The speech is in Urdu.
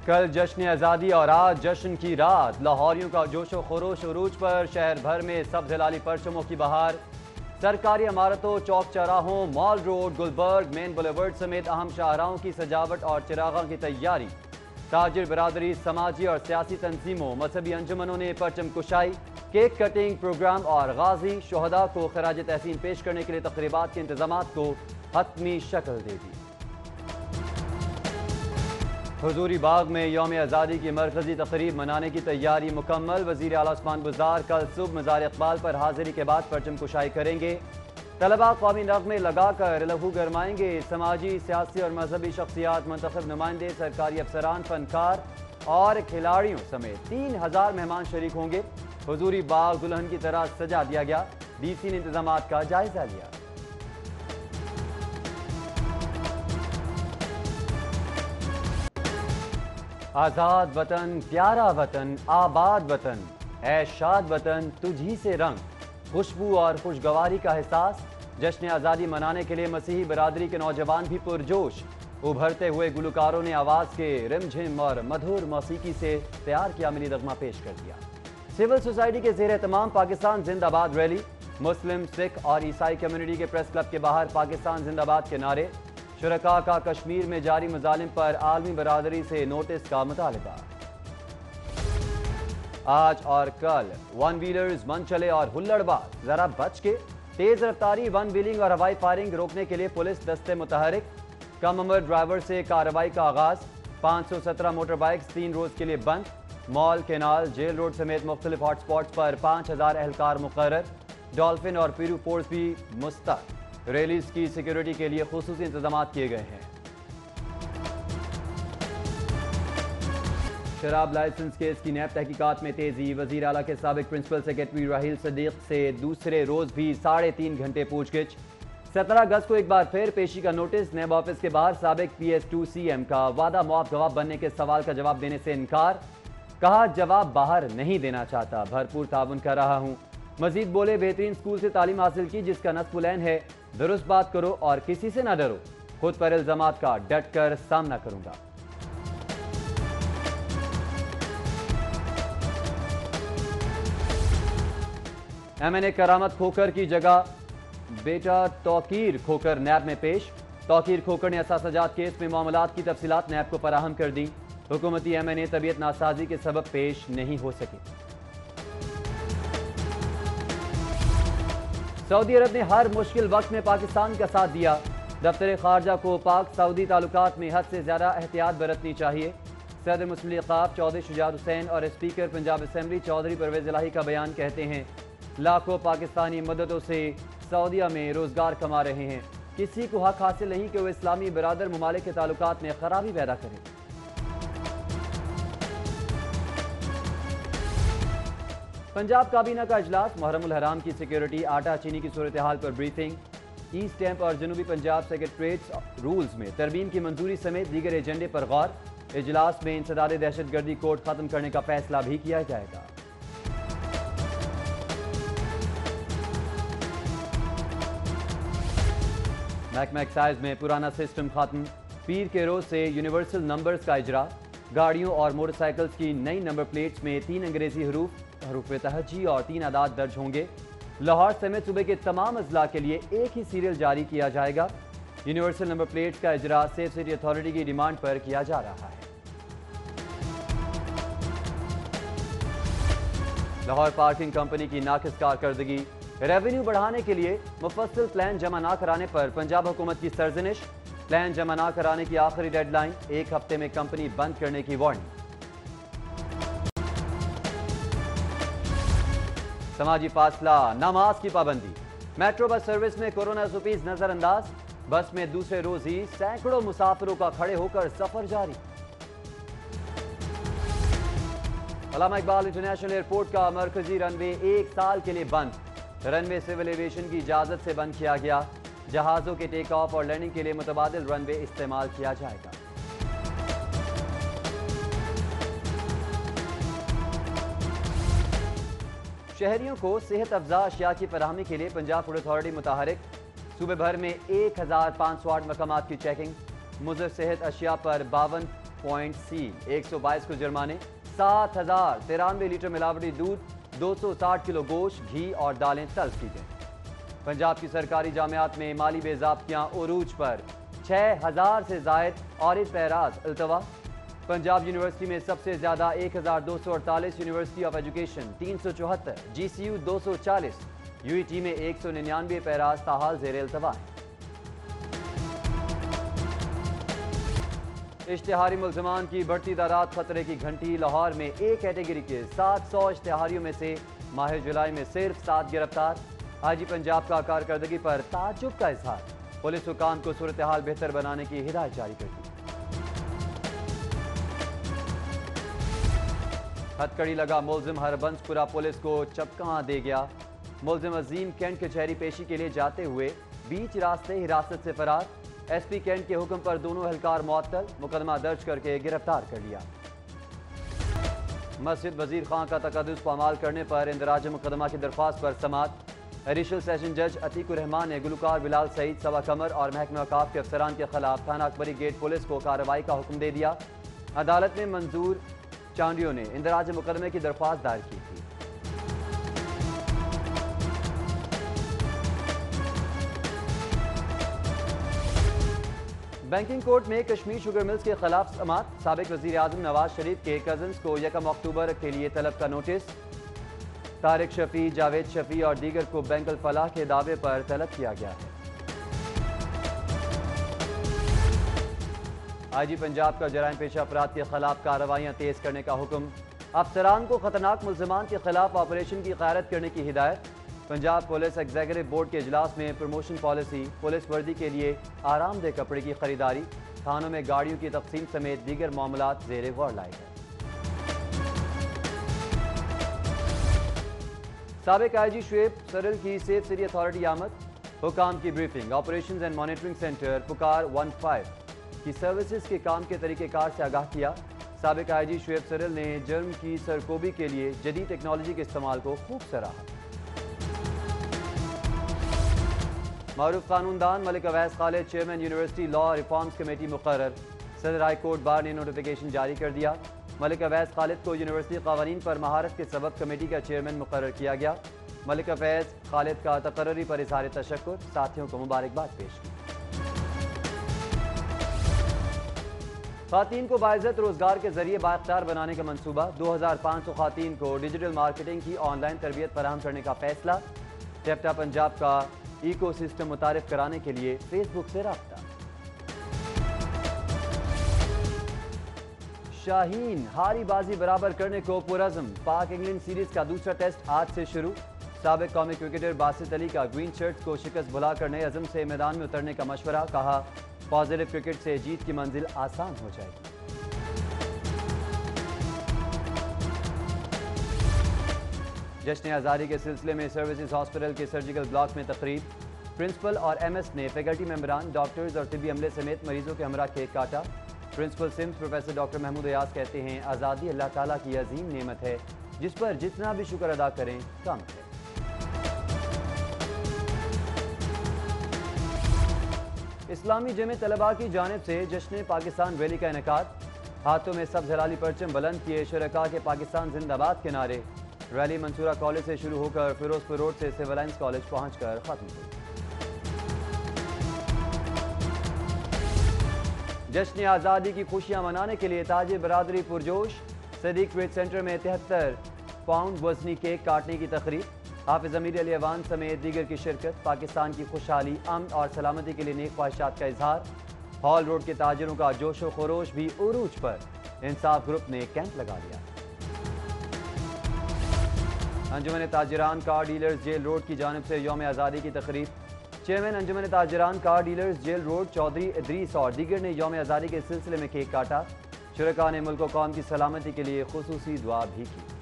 کل جشن آزادی اور آج جشن کی رات، لاہوریوں کا جوش و خروش عروج پر، شہر بھر میں سبز ہلالی پرچموں کی بہار، سرکاری عمارتوں، چوک چوراہوں، مال روڈ، گلبرگ، مین بلیورڈ سمیت اہم شاہراہوں کی سجاوٹ اور چراغاں کی تیاری۔ تاجر برادری، سماجی اور سیاسی تنظیموں، مذہبی انجمنوں نے پرچم کشائی، کیک کٹنگ پروگرام اور غازی شہداء کو خراج تحسین پیش کرنے کے لیے تقریبات کے انتظامات کو حتمی شکل دے دی۔ حضوری باغ میں یوم آزادی کی مرکزی تقریب منانے کی تیاری مکمل۔ وزیر اعلیٰ عثمان بزدار کل صبح مزار اقبال پر حاضری کے بعد پرچم کشائی کریں گے۔ طلباء قومی نغمے لگا کر لہو گرمائیں گے۔ سماجی، سیاسی اور مذہبی شخصیات، منتخب نمائندے، سرکاری افسران، فنکار اور کھلاڑیوں سمیت 3000 مہمان شریک ہوں گے۔ حضوری باغ دلہن کی طرح سجا دیا گیا۔ ڈی سی نے انتظامات کا جائزہ لیا۔ آزاد وطن، پیارا وطن، آباد وطن، اے شاد وطن تجھی سے رنگ، خوشبو اور خوشگواری کا احساس۔ جشن آزادی منانے کے لیے مسیحی برادری کے نوجوان بھی پرجوش۔ ابھرتے ہوئے گلوکاروں نے آواز کے رم جھم اور مدھر موسیقی سے تیار کیا ملی نغمہ پیش کر دیا۔ سول سوسائٹی کے زیر اہتمام پاکستان زندہ باد ریلی، مسلم، سکھ اور عیسائی کمیونٹی کے پریس کلب کے باہر پاکستان زندہ باد کے نعرے۔ شرکاء کا کشمیر میں جاری مظالم پر عالمی برادری سے نوٹس کا مطالبہ۔ آج اور کل ون ویلرز من چلے اور ہلڑ باز، ذرا بچ کے۔ تیز رفتاری، ون ویلنگ اور ہوائی فائرنگ روکنے کے لیے پولیس دستے متحرک۔ کم عمر ڈرائیور سے کارروائی کا آغاز۔ 517 موٹر بائکس 3 روز کے لیے بند۔ مال، کینال، جیل روڈ سمیت مختلف ہاٹ سپاٹس پر 5000 اہلکار مقرر۔ ڈالفن اور پیرو فورس بھی مستعد۔ ریلیز کی سیکیورٹی کے لیے خصوصی انتظامات کیے گئے ہیں۔ شراب لائسنس کیس کی نیب تحقیقات میں تیزی۔ وزیر اعلیٰ کے سابق پرنسپل سیکرٹری راحیل صدیق سے دوسرے روز بھی 3.5 گھنٹے پوچھ گچھ۔ 17 اگست کو ایک بار پھر پیشی کا نوٹس۔ نیب آفس کے باہر سابق پی ایس 2 سی ایم کا وعدہ معاف گواہ بننے کے سوال کا جواب دینے سے انکار۔ کہا جواب باہر نہیں دینا چاہتا، بھرپور تعاون کر رہا ہوں۔ مزید بولے بہترین اسکول سے تعلیم حاصل کی جس کا نصب العین ہے، درست بات کرو اور کسی سے نہ ڈرو، خود پر الزامات کا ڈٹ کر سامنا کروں گا۔ ایم این اے کرامت کھوکھر کی جگہ بیٹا توقیر کھوکھر نیب میں پیش۔ توقیر کھوکھر نے اثاثہ جات کیس میں معاملات کی تفصیلات نیب کو فراہم کر دی۔ حکومتی ایم این اے طبیعت ناسازی کے سبب پیش نہیں ہو سکے۔ سعودی عرب نے ہر مشکل وقت میں پاکستان کا ساتھ دیا۔ دفتر خارجہ کو پاک سعودی تعلقات میں حد سے زیادہ احتیاط برتنی چاہیے۔ صدر مسلم لیگ ق چودھری شجاعت حسین اور اسپیکر پنجاب اسمبلی چودھری پرویز الہی کا بیان کہتے ہیں، لاکھوں پاکستانی مدتوں سے سعودیہ میں روزگار کما رہے ہیں، کسی کو حق حاصل نہیں کہ وہ اسلامی برادر ممالک کے تعلقات میں خرابی پیدا کرے۔ پنجاب کابینہ کا اجلاس، محرم الحرام کی سیکیورٹی، آٹا چینی کی صورتحال پر بریفنگ۔ ایسٹ کیمپ اور جنوبی پنجاب سیکریٹریٹس رولز میں ترمیم کی منظوری سمیت دیگر ایجنڈے پر غور۔ اجلاس میں انسداد دہشت گردی کوڈ ختم کرنے کا فیصلہ بھی کیا جائے گا۔ محکمہ ایکسائز میں پرانا سسٹم ختم۔ پیر کے روز سے یونیورسل نمبرز کا اجرا۔ گاڑیوں اور موٹر سائیکلز کی نئی نمبر پلیٹس میں 3 انگریزی حروف تہجی اور 3 اعداد درج ہوں گے۔ لاہور سمیت صوبے کے تمام اضلاع کے لیے ایک ہی سیریل جاری کیا جائے گا۔ یونیورسل نمبر پلیٹس کا اجرا سیف سٹی اتھارٹی کی ڈیمانڈ پر کیا جا رہا ہے۔ لاہور پارکنگ کمپنی کی ناقص کارکردگی۔ ریونیو بڑھانے کے لیے مفصل پلان جمع نہ کرانے پر پنجاب حکومت کی سرزنش۔ پلان جمع نہ کرانے کی آخری ڈیڈ لائن، 1 ہفتے میں کمپنی بند کرنے کی وارننگ۔ سماجی فاصلہ، نماز کی پابندی۔ میٹرو بس سروس میں کورونا SOPs نظر انداز۔ بس میں دوسرے روز ہی سینکڑوں مسافروں کا کھڑے ہو کر سفر جاری۔ علامہ اقبال انٹرنیشنل ایئرپورٹ کا مرکزی رن وے 1 سال کے لیے بند۔ رن وے سول ایویشن کی اجازت سے بند کیا گیا۔ جہازوں کے ٹیک آف اور لینڈنگ کے لیے متبادل رن وے استعمال کیا جائے گا۔ شہریوں کو صحت افزا اشیاء کی فراہمی کے لیے پنجاب فوڈ اتھارٹی متحرک۔ صوبے بھر میں 1508 مقامات کی چیکنگ۔ مضر صحت اشیاء پر 52 پوائنٹ سیل، 122 کو جرمانے، 7093 لیٹر ملاوٹی دودھ، 260 کلو گوشت، گھی اور دالیں تلف کی گئیں۔ پنجاب کی سرکاری جامعات میں مالی بے ضابطیاں عروج پر، 6000 سے زائد عارض اعراض التوا۔ پنجاب یونیورسٹی میں سب سے زیادہ 1248، university of education 374، G C U 240، U E T میں 199 اعراض تاحال زیر التوا ہیں۔ اشتہاری ملزمان کی بڑھتی تعداد خطرے کی گھنٹی، لاہور میں اے کیٹیگری کے 700 اشتہاریوں میں سے ماہ جولائی میں صرف 7 گرفتار۔ آئی جی پنجاب کا کارکردگی پر تعجب کا اظہار، پولیس حکام کو صورتحال بہتر بنانے کی ہدایت جاری کر دی۔ ہتھکڑی لگا ملزم ہربنس پورہ پولیس کو چپکاں دے گیا۔ ملزم عظیم کینٹ کچہری پیشی کے لیے جاتے ہوئے بیچ راستے حراست سے فرار، ایس پی کینٹ کے حکم پر دونوں اہلکار معطل، مقدمہ درج کر کے گرفتار کر لیا۔ مسجد وزیر خان کا تقدس پامال کرنے پر اندراج مقدمہ کی درخواست پر سماعت۔ ایڈیشنل سیشن جج عتیق الرحمان نے گلوکار بلال سعید، سبا قمر اور محکمہ اوقاف کے افسران کے خلاف تھانہ اکبری گیٹ پولیس کو کارروائی کا حکم دے دیا۔ عدالت میں منظور چانڈیو نے اندراج مقدمے کی درخواست دائر کی تھی۔ بینکنگ کورٹ میں کشمیر شوگر ملز کے خلاف سماعت، سابق وزیر اعظم نواز شریف کے کزنز کو 1 اکتوبر کے لیے طلب کا نوٹس۔ طارق شفیع، جاوید شفیع اور دیگر کو بینک الفلاح کے دعوے پر طلب کیا گیا ہے۔ آئی جی پنجاب کا جرائم پیشہ افراد کے خلاف کارروائیاں تیز کرنے کا حکم، افسران کو خطرناک ملزمان کے خلاف آپریشن کی قیادت کرنے کی ہدایت۔ پنجاب پولیس ایگزیکٹو بورڈ کے اجلاس میں پروموشن پالیسی، پولیس وردی کے لیے آرام دہ کپڑے کی خریداری، تھانوں میں گاڑیوں کی تقسیم سمیت دیگر معاملات زیر غور لائے گئے۔ سابق آئی جی شعیب سرل کی سیف سٹی اتھارٹی آمد، حکام کی briefing, operations and monitoring centre پکار 15 کی سروسز کے کام کے طریقہ کار سے آگاہ کیا۔ سابق آئی جی شعیب سرل نے جرم کی سرکوبی کے لیے جدید ٹیکنالوجی کے استعمال کو خوب سراہا۔ معروف قانون دان Malik Awais Khalid chairman university law reforms committee مقرر، صدر ہائی کورٹ بار نے نوٹیفیکیشن جاری کر دیا۔ ملک اویس خالد کو یونیورسٹی قوانین پر مہارت کے سبب کمیٹی کا چیئرمین مقرر کیا گیا۔ ملک اویس خالد کا تقرری پر اظہار تشکر، ساتھیوں کو مبارکباد پیش کی۔ خواتین کو باعزت روزگار کے ذریعے بااختیار بنانے کا منصوبہ، 2500 خواتین کو ڈیجیٹل مارکیٹنگ کی آن لائن تربیت فراہم کرنے کا فیصلہ۔ ٹیپٹا پنجاب کا ایکو سسٹم متعارف کرانے کے لیے فیس بک سے رابطہ۔ شاہین ہاری بازی برابر کرنے کو پرعزم، پاک انگلینڈ سیریز کا دوسرا ٹیسٹ آج سے شروع۔ سابق قومی کرکٹر باسط علی کا گرین شرٹس کو شکست بھلا کر نئے عزم سے میدان میں اترنے کا مشورہ، کہا پازیٹو کرکٹ سے جیت کی منزل آسان ہو جائے گی۔ جشن آزادی کے سلسلے میں سروسز ہاسپٹل کے سرجیکل بلاک میں تقریب، پرنسپل اور ایم ایس نے فیکلٹی ممبران، ڈاکٹرز اور طبی عملے سمیت مریضوں کے ہمراہ کیک کاٹا۔ Principal SIMS professor doctor Mahmood Ayaz کہتے ہیں آزادی اللہ تعالیٰ کی عظیم نعمت ہے جس پر جتنا بھی شکر ادا کریں کم ہے۔ اسلامی جمع طلباء کی جانب سے جشن پاکستان ریلی کا انعقاد، ہاتھوں میں سبز ہلالی پرچم بلند کیے، شرکاء کے پاکستان زندہ باد کے نعرے۔ ریلی منصورہ کالج سے شروع ہو کر فیروز پور روڈ سے سول لائنز کالج پہنچ کر ختم ہوئی۔ جشن آزادی کی خوشیاں منانے کے لیے تاجر برادری پرجوش، صدیق ٹریڈ سینٹر میں 73 پاؤنڈ وزنی کیک کاٹنے کی تقریب، حافظ امیر علی ایوان سمیت دیگر کی شرکت، پاکستان کی خوشحالی، امن اور سلامتی کے لیے نیک خواہشات کا اظہار۔ ہال روڈ کے تاجروں کا جوش و خروش بھی عروج پر، انصاف گروپ نے کیمپ لگا لیا۔ انجمن تاجران کار ڈیلرز جیل روڈ کی جانب سے یوم آزادی کی تقریب، چیئرمین انجمن تاجران car dealers jail road Chaudhry Idrees اور دیگر نے یوم آزادی کے سلسلے میں کیک کاٹا۔ شرکاء نے ملک و قوم کی سلامتی کے لیے خصوصی دعا بھی کی۔